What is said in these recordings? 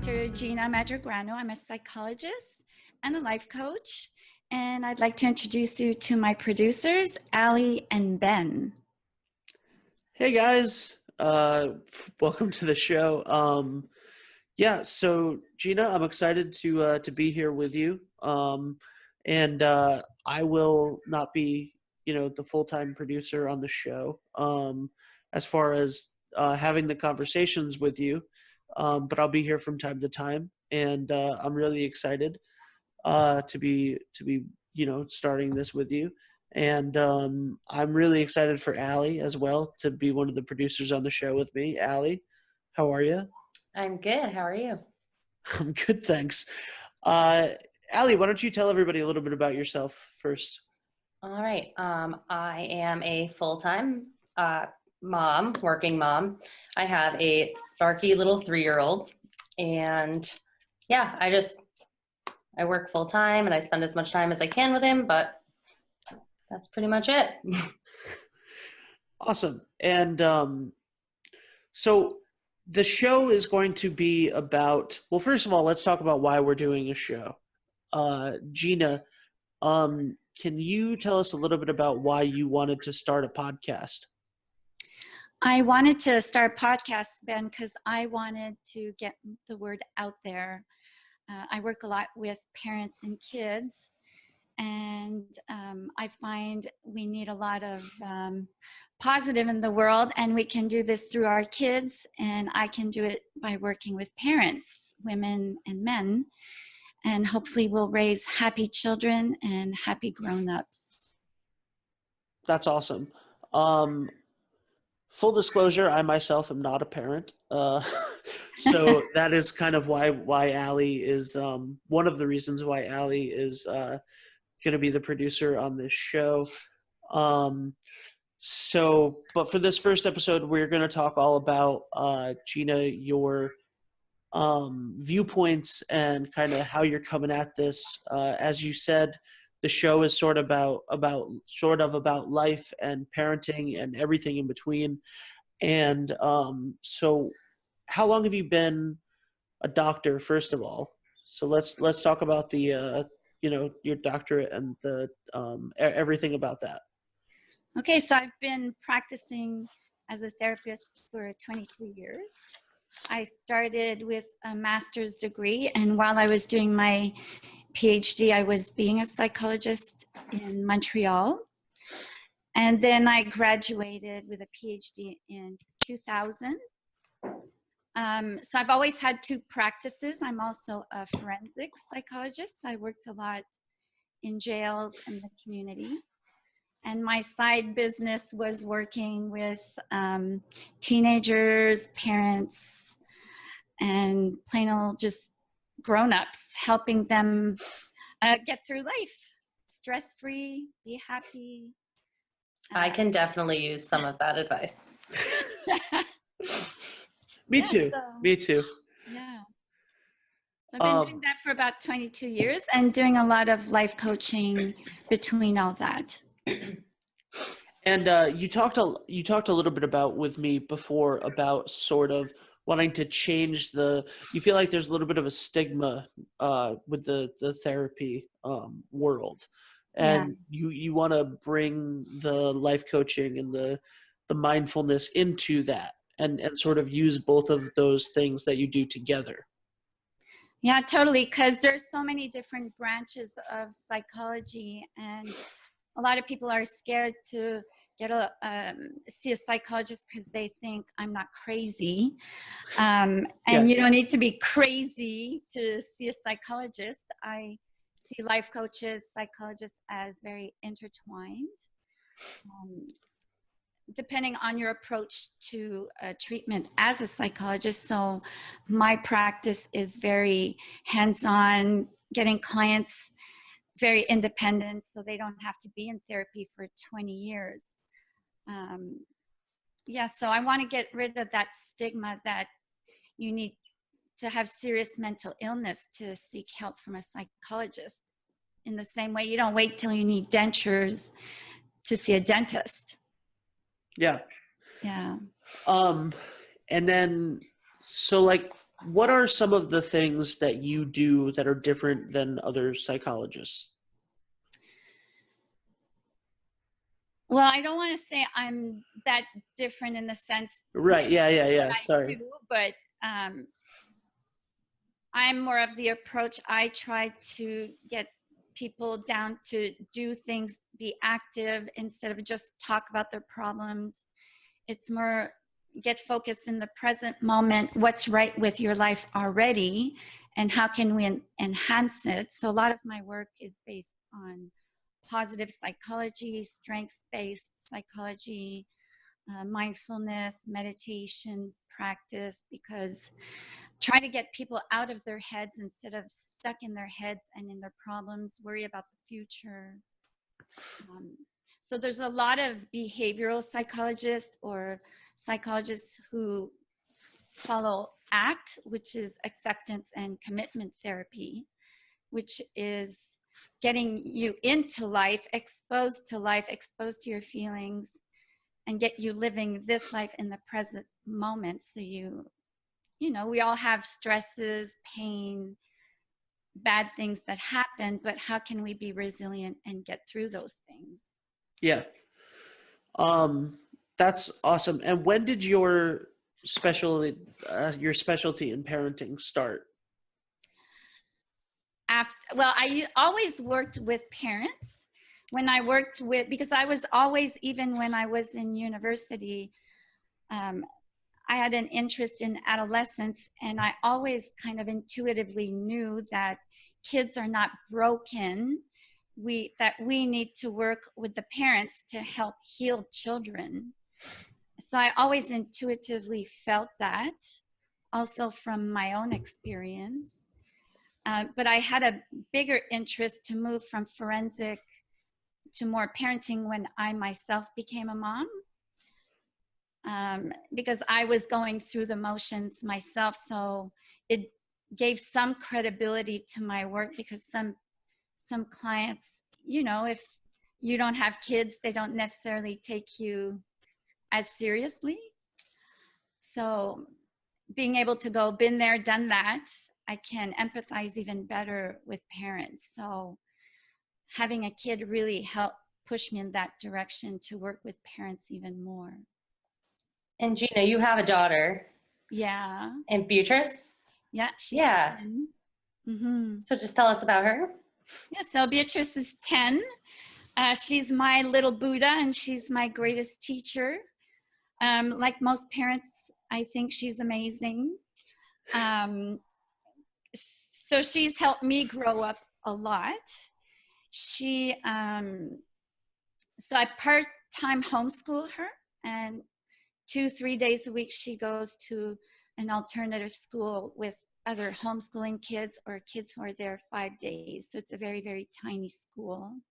Dr. Gina Madragrano. I'm a psychologist and a life coach. And I'd like to introduce you to my producers, Allie and Ben. Hey guys, welcome to the show. So Gina, I'm excited to be here with you. And I will not be, the full-time producer on the show. As far as having the conversations with you, but I'll be here from time to time, and I'm really excited to be starting this with you. And I'm really excited for Allie as well to be one of the producers on the show with me. Allie, how are you? I'm good. How are you? I'm good, thanks. Allie, why don't you tell everybody a little bit about yourself first? All right. I am a full-time mom, working mom. I have a sparky little 3-year-old, and yeah, I work full-time and I spend as much time as I can with him, but that's pretty much it. Awesome. And so the show is going to be about, well, first of all, let's talk about why we're doing a show. Gina, can you tell us a little bit about why you wanted to start a podcast? I wanted to start a podcast, Ben, because I wanted to get the word out there. I work a lot with parents and kids, and I find we need a lot of positive in the world, and we can do this through our kids, and I can do it by working with parents, women and men, and hopefully we'll raise happy children and happy grown-ups. That's awesome. Full disclosure, I myself am not a parent. So that is kind of why Allie is one of the reasons why Allie is going to be the producer on this show. But for this first episode, we're going to talk all about Gina, your viewpoints and kind of how you're coming at this. As you said, the show is sort of about life and parenting and everything in between. And so how long have you been a doctor, first of all? So let's talk about the your doctorate and the everything about that. Okay, so I've been practicing as a therapist for 22 years. I started with a master's degree, and while I was doing my PhD, I was being a psychologist in Montreal. And then I graduated with a PhD in 2000. So I've always had two practices. I'm also a forensic psychologist. I worked a lot in jails and the community. And my side business was working with teenagers, parents, and plain old just grown-ups, helping them get through life, stress-free, be happy. I can definitely use some of that advice. Me too. Yeah. So I've been doing that for about 22 years and doing a lot of life coaching between all that. And you talked a little bit about with me before about sort of wanting to change you feel like there's a little bit of a stigma with the therapy world, and you want to bring the life coaching and the mindfulness into that and sort of use both of those things that you do together. Yeah, totally, because there's so many different branches of psychology, and a lot of people are scared to see a psychologist because they think I'm not crazy. You don't need to be crazy to see a psychologist. I see life coaches, psychologists as very intertwined, depending on your approach to treatment as a psychologist. So my practice is very hands-on, getting clients very independent so they don't have to be in therapy for 20 years. So I want to get rid of that stigma that you need to have serious mental illness to seek help from a psychologist. In the same way, you don't wait till you need dentures to see a dentist. Yeah. Yeah. And then, so like what are some of the things that you do that are different than other psychologists? Well, I don't want to say I'm that different in the sense Right. Yeah. I Sorry. do, but I'm more of the approach. I try to get people down to do things, be active instead of just talk about their problems. It's more get focused in the present moment, what's right with your life already, and how can we enhance it. So a lot of my work is based on positive psychology, strengths-based psychology, mindfulness, meditation practice, because try to get people out of their heads instead of stuck in their heads and in their problems, worry about the future. So there's a lot of behavioral psychologists or psychologists who follow ACT, which is acceptance and commitment therapy, which is getting you into life, exposed to your feelings, and get you living this life in the present moment. So you know, we all have stresses, pain, bad things that happen, but how can we be resilient and get through those things? Yeah. That's awesome. And when did your specialty in parenting start? Well, I always worked with parents. When I worked with, because I was always, even when I was in university, I had an interest in adolescence, and I always kind of intuitively knew that kids are not broken. That we need to work with the parents to help heal children. So I always intuitively felt that, also from my own experience. But I had a bigger interest to move from forensic to more parenting when I myself became a mom. Because I was going through the motions myself. So it gave some credibility to my work, because some clients, you know, if you don't have kids, they don't necessarily take you as seriously. So being able to go, been there, done that, I can empathize even better with parents. So having a kid really helped push me in that direction to work with parents even more. And Gina, you have a daughter. Yeah. And Beatrice? Yeah, she's 10. Mm-hmm. So just tell us about her. Yeah, so Beatrice is 10. She's my little Buddha, and she's my greatest teacher. Like most parents, I think she's amazing. So she's helped me grow up a lot. So I part-time homeschool her, and 2-3 days a week she goes to an alternative school with other homeschooling kids or kids who are there 5 days. So it's a very, very tiny school.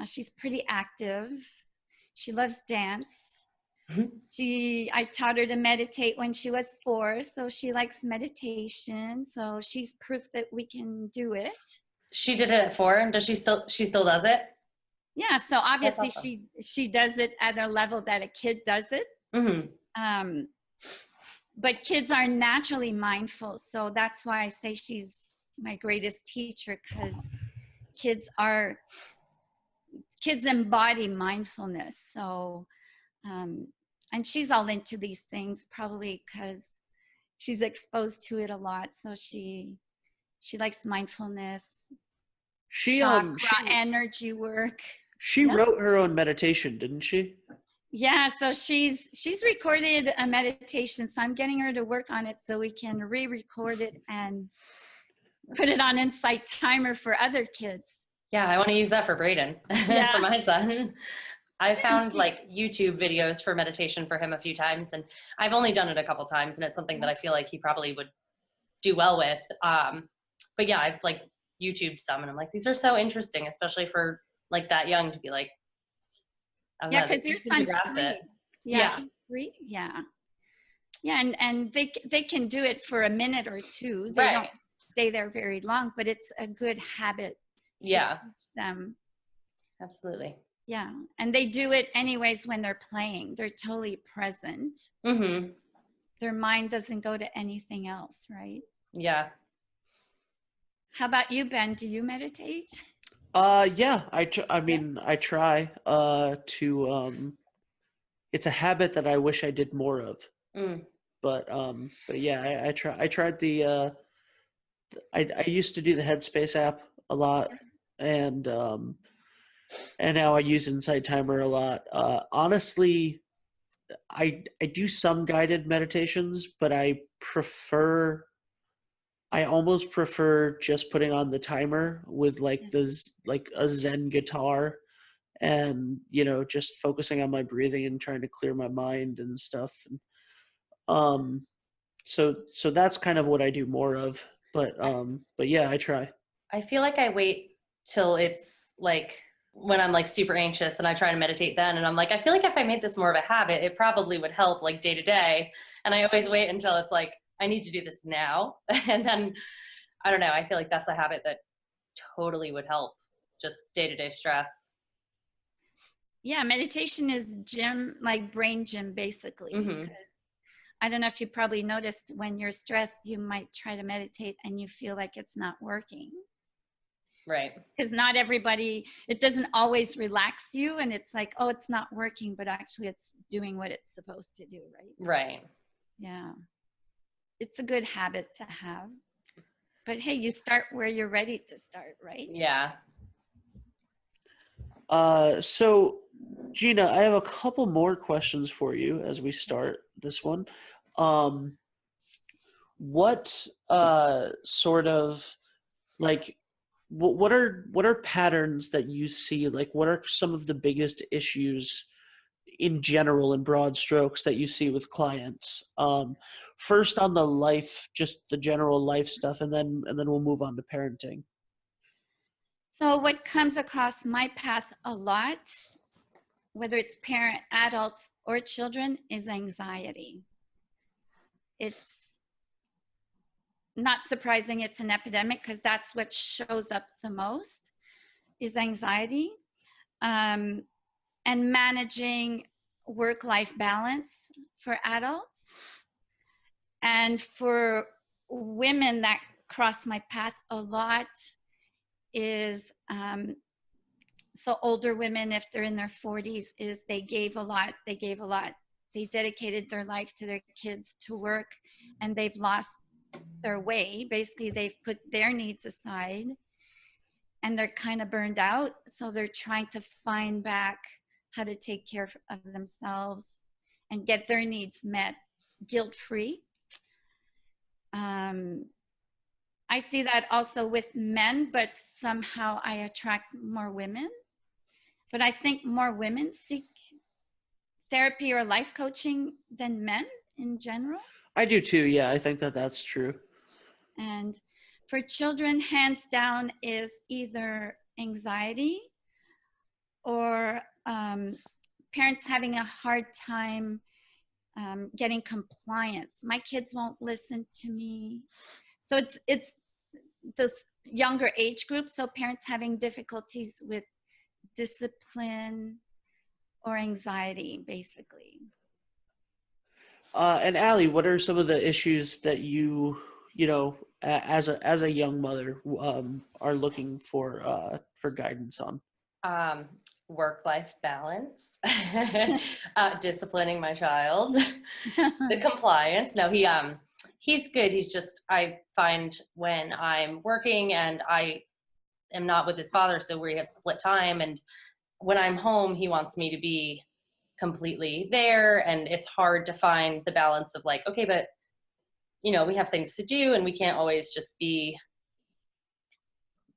She's pretty active. She loves dance. I taught her to meditate when she was 4, so she likes meditation. So she's proof that we can do it. She did it at 4, and she still does it? Yeah, so obviously awesome. she does it at a level that a kid does it. Mm-hmm. But kids are naturally mindful, so that's why I say she's my greatest teacher, because kids embody mindfulness. So and she's all into these things, probably because she's exposed to it a lot. So she likes mindfulness, chakra, energy work. She wrote her own meditation, didn't she? Yeah, so she's recorded a meditation, so I'm getting her to work on it so we can re-record it and put it on Insight Timer for other kids. Yeah, I want to use that for Brayden, for my son. I found like YouTube videos for meditation for him a few times, and I've only done it a couple times, and it's something that I feel like he probably would do well with. But yeah, I've like YouTubed some, and I'm like, these are so interesting, especially for like that young to be like, yeah, because your son's 3. Yeah, he's 3. Yeah, and they can do it for a minute or 2. They don't stay there very long, but it's a good habit to teach them. Absolutely. Yeah, and they do it anyways when they're playing. They're totally present. Mm-hmm. their mind doesn't go to anything else, right? Yeah. How about you, Ben? Do you meditate? Yeah, I mean, I try to it's a habit that I wish I did more of. Mm. But yeah, I tried I used to do the Headspace app a lot, and now I use Insight Timer a lot. Honestly, I do some guided meditations, but I almost prefer just putting on the timer with like like a Zen guitar, and just focusing on my breathing and trying to clear my mind and stuff. And, so that's kind of what I do more of. But yeah, I try. I feel like I wait till it's like when I'm like super anxious and I try to meditate then, and I'm like, I feel like if I made this more of a habit, it probably would help like day to day. And I always wait until it's like, I need to do this now. And then, I don't know, I feel like that's a habit that totally would help just day-to-day stress. Yeah, meditation is gym, like brain gym, basically. Mhm. Because I don't know if you probably noticed when you're stressed, you might try to meditate and you feel like it's not working. Right. Because not everybody, it doesn't always relax you, and it's like, oh, it's not working, but actually it's doing what it's supposed to do, right? Right. Yeah. It's a good habit to have. But hey, you start where you're ready to start, right? Yeah. So Gina, I have a couple more questions for you as we start this one. What sort of like what are patterns that you see? Like, what are some of the biggest issues in general, in broad strokes, that you see with clients? First on the life, just the general life stuff, and then we'll move on to parenting. So what comes across my path a lot, whether it's parent, adults, or children, is anxiety. It's not surprising it's an epidemic, because that's what shows up the most, is anxiety. And managing work-life balance for adults. And for women that cross my path a lot is, so older women, if they're in their 40s, is they gave a lot. They dedicated their life to their kids, to work, and they've lost their way. Basically, they've put their needs aside and they're kind of burned out. So they're trying to find back how to take care of themselves and get their needs met guilt-free. I see that also with men, but somehow I attract more women. But I think more women seek therapy or life coaching than men in general. I do too. Yeah, I think that that's true. And for children, hands down, is either anxiety or parents having a hard time getting compliance. My kids won't listen to me. So it's this younger age group. So parents having difficulties with discipline or anxiety, basically. And Allie, what are some of the issues that as a young mother, are looking for guidance on? Work-life balance, disciplining my child, the compliance. No, he's good. He's just, I find when I'm working and I am not with his father, so we have split time, and when I'm home, he wants me to be completely there, and it's hard to find the balance of like, okay, but we have things to do and we can't always just be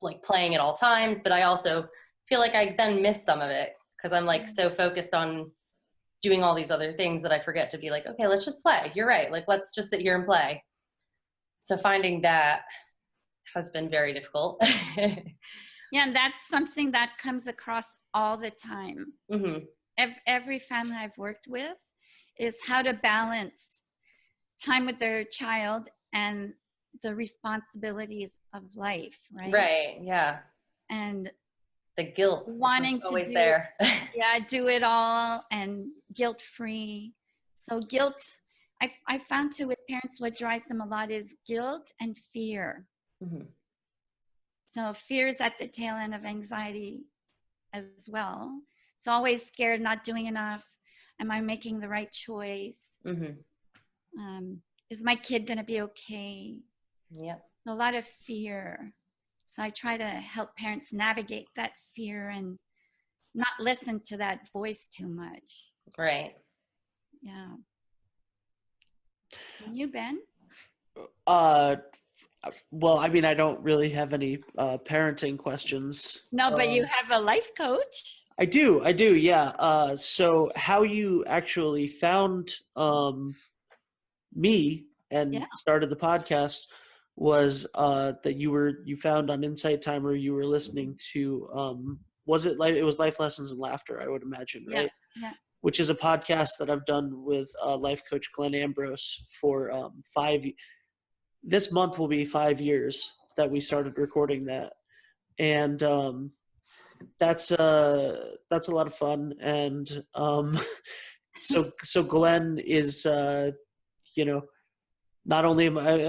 like playing at all times. But I also feel like I then miss some of it because I'm like so focused on doing all these other things that I forget to be like, okay, let's just play. You're right. Like, let's just sit here and play. So finding that has been very difficult. Yeah, and that's something that comes across all the time. Mm-hmm. Every family I've worked with is how to balance time with their child and the responsibilities of life, right? Right, yeah. And the guilt wanting to always do there. do it all and guilt-free. So guilt, I found too with parents, what drives them a lot is guilt and fear. Mhm. So fear is at the tail end of anxiety as well. So always scared, not doing enough. Am I making the right choice? Mhm. Is my kid going to be okay? Yep. A lot of fear. So I try to help parents navigate that fear and not listen to that voice too much. Right. Yeah. And you, Ben? Uh, well, I mean, I don't really have any parenting questions. No, but you have a life coach. I do, yeah. So how you actually found me and Yeah. started the podcast was that you found on Insight Timer you were listening to was it like it was Life Lessons and Laughter, I would imagine, Yeah. right? Yeah. Which is a podcast that I've done with life coach Glenn Ambrose for this month will be 5 years that we started recording that. And that's a lot of fun. And so Glenn is you know, not only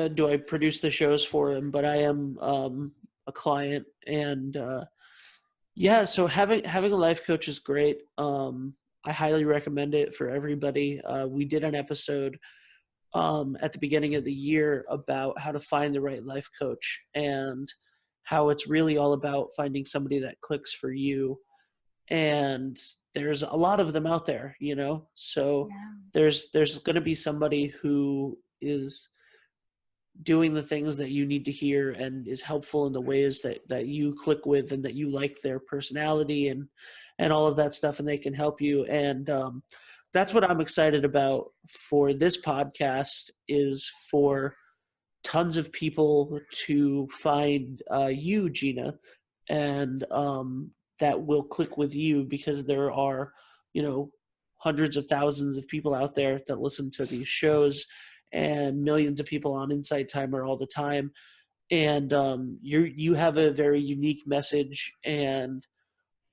do I produce the shows for him, but I am a client. And yeah, so having a life coach is great. I highly recommend it for everybody. We did an episode at the beginning of the year about how to find the right life coach and how it's really all about finding somebody that clicks for you. And there's a lot of them out there, you know. So Yeah. there's going to be somebody who is doing the things that you need to hear and is helpful in the ways that you click with and that you like their personality and all of that stuff, and they can help you. And that's what I'm excited about for this podcast, is for tons of people to find you, Gina, and that will click with you, because there are, you know, hundreds of thousands of people out there that listen to these shows, and millions of people on Insight Timer all the time. And you have a very unique message and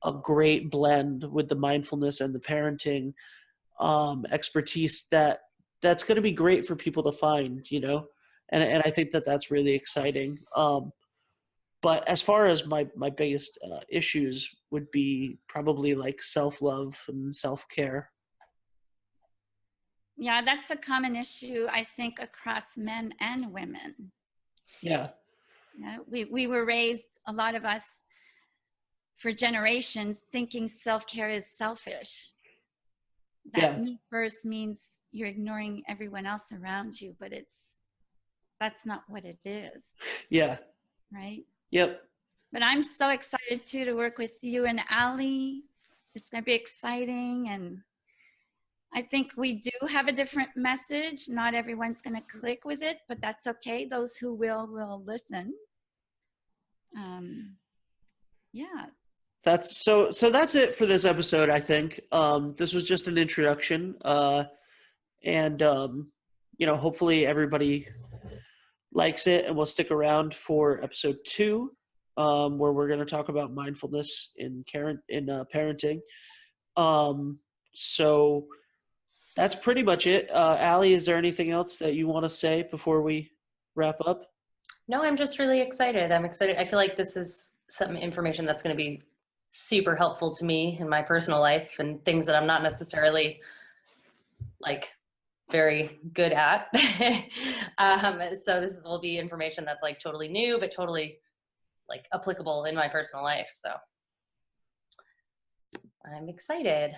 a great blend with the mindfulness and the parenting expertise that's going to be great for people to find, you know. And I think that that's really exciting. But as far as my biggest issues would be probably like self-love and self-care. Yeah, that's a common issue, I think, across men and women. Yeah. Yeah, we were raised, a lot of us, for generations, thinking self-care is selfish. That Yeah. me first means you're ignoring everyone else around you, but that's not what it is, Yeah. right? Yep. But I'm so excited too to work with you and Ali. It's going to be exciting, and I think we do have a different message. Not everyone's going to click with it, but that's okay. Those who will listen. Yeah. That's that's it for this episode, I think. This was just an introduction. And you know, hopefully everybody likes it and will stick around for episode 2, where we're going to talk about mindfulness in parenting. So that's pretty much it. Allie, is there anything else that you want to say before we wrap up? No, I'm just really excited. I'm excited. I feel like this is some information that's going to be super helpful to me in my personal life, and things that I'm not necessarily like very good at. So this will be information that's like totally new, but totally like applicable in my personal life. So I'm excited.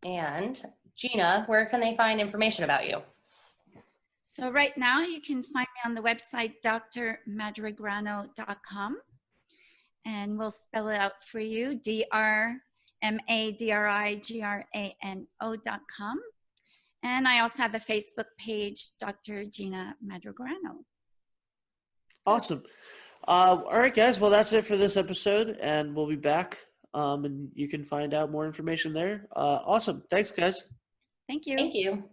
And Gina, where can they find information about you? So right now you can find me on the website drmadrigrano.com, and we'll spell it out for you, drmadrigrano.com. And I also have a Facebook page, Dr. Gina Madrigrano. Awesome. All right, guys. Well, that's it for this episode, and we'll be back. And you can find out more information there. Awesome. Thanks, guys. Thank you. Thank you.